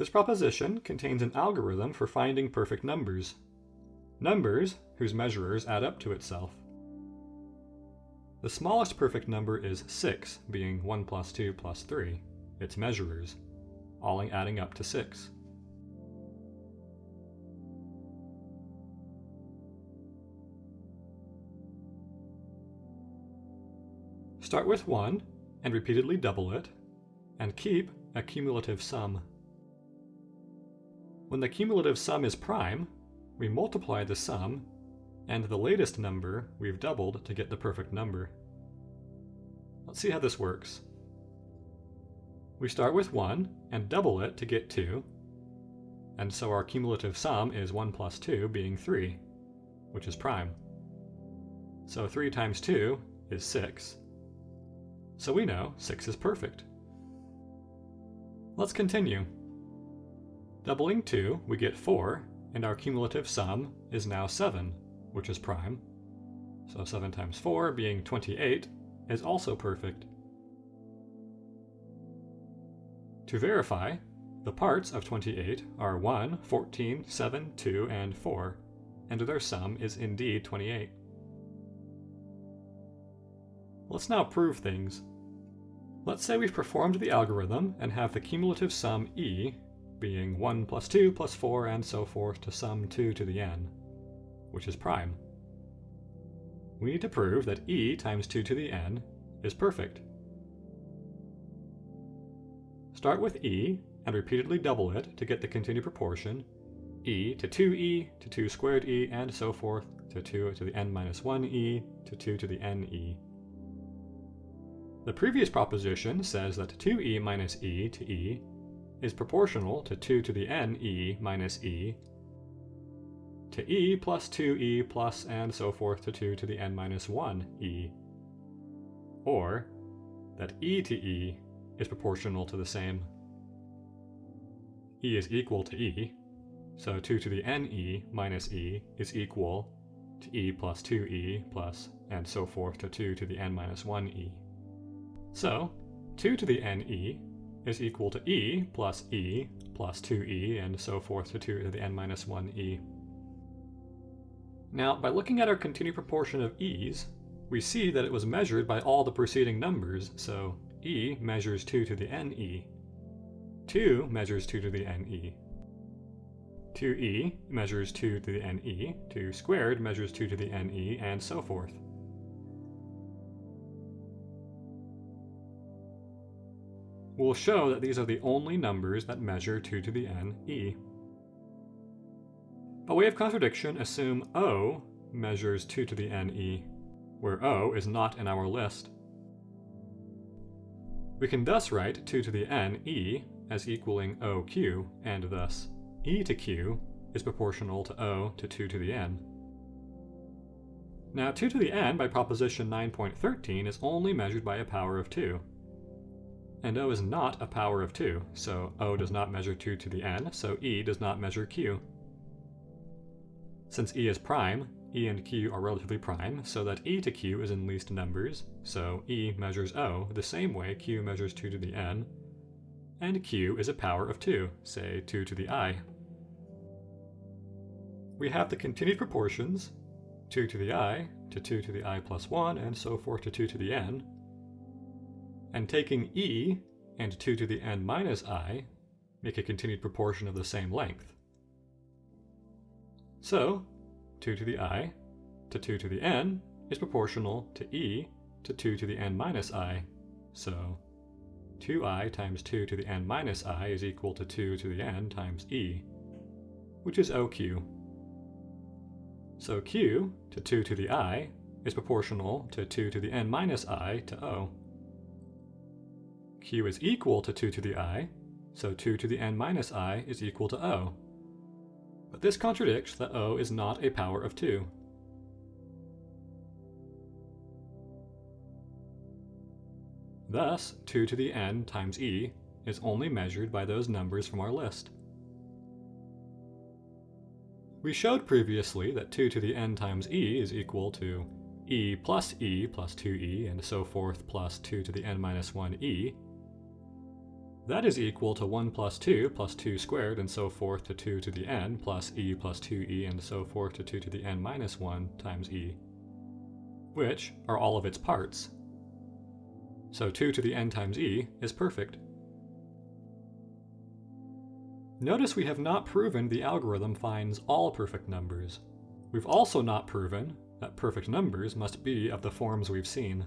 This proposition contains an algorithm for finding perfect numbers. Numbers whose measurers add up to itself. The smallest perfect number is 6, being 1 plus 2 plus 3, its measurers, all adding up to 6. Start with 1 and repeatedly double it, and keep a cumulative sum. When the cumulative sum is prime, we multiply the sum and the latest number we've doubled to get the perfect number. Let's see how this works. We start with 1 and double it to get 2, and so our cumulative sum is 1 plus 2 being 3, which is prime. So 3 times 2 is 6. So we know 6 is perfect. Let's continue. Doubling 2, we get 4, and our cumulative sum is now 7, which is prime. So 7 times 4, being 28, is also perfect. To verify, the parts of 28 are 1, 14, 7, 2, and 4, and their sum is indeed 28. Let's now prove things. Let's say we've performed the algorithm and have the cumulative sum e being 1 plus 2 plus 4 and so forth to sum 2 to the n, which is prime. We need to prove that e times 2 to the n is perfect. Start with e and repeatedly double it to get the continued proportion e to 2e to 2 squared e and so forth to 2 to the n minus 1e to 2 to the n e. The previous proposition says that 2e minus e to e is proportional to 2 to the n e minus e to e plus 2e plus and so forth to 2 to the n minus 1 e, or that e to e is proportional to the same. E is equal to e, so 2 to the n e minus e is equal to e plus 2e plus and so forth to 2 to the n minus 1 e. So 2 to the n e is equal to e plus 2e and so forth to 2 to the n minus 1 e. Now, by looking at our continued proportion of e's, we see that it was measured by all the preceding numbers, so e measures 2 to the n e, 2 measures 2 to the n e, 2e measures 2 to the n e, 2 squared measures 2 to the n e, and so forth. We'll show that these are the only numbers that measure 2 to the n e. By way of contradiction, assume O measures 2 to the n e, where O is not in our list. We can thus write 2 to the n e as equaling OQ, and thus e to q is proportional to O to 2 to the n. Now 2 to the n by proposition 9.13 is only measured by a power of 2. And O is not a power of 2, so O does not measure 2 to the n, so E does not measure q. Since E is prime, E and Q are relatively prime, so that E to Q is in least numbers, so E measures O the same way Q measures 2 to the n, and Q is a power of 2, say 2 to the I. We have the continued proportions 2 to the I to 2 to the I plus 1 and so forth to 2 to the n, and taking e and 2 to the n minus I make a continued proportion of the same length. So 2 to the I to 2 to the n is proportional to e to 2 to the n minus I, so 2i times 2 to the n minus I is equal to 2 to the n times e, which is OQ. So q to 2 to the I is proportional to 2 to the n minus I to O. Q is equal to 2 to the I, so 2 to the n minus I is equal to O. But this contradicts that O is not a power of 2. Thus, 2 to the n times e is only measured by those numbers from our list. We showed previously that 2 to the n times e is equal to e plus 2e and so forth plus 2 to the n minus 1e. That is equal to 1 plus 2 squared and so forth to 2 to the n plus e plus 2e and so forth to 2 to the n minus 1 times e, which are all of its parts. So 2 to the n times e is perfect. Notice we have not proven the algorithm finds all perfect numbers. We've also not proven that perfect numbers must be of the forms we've seen.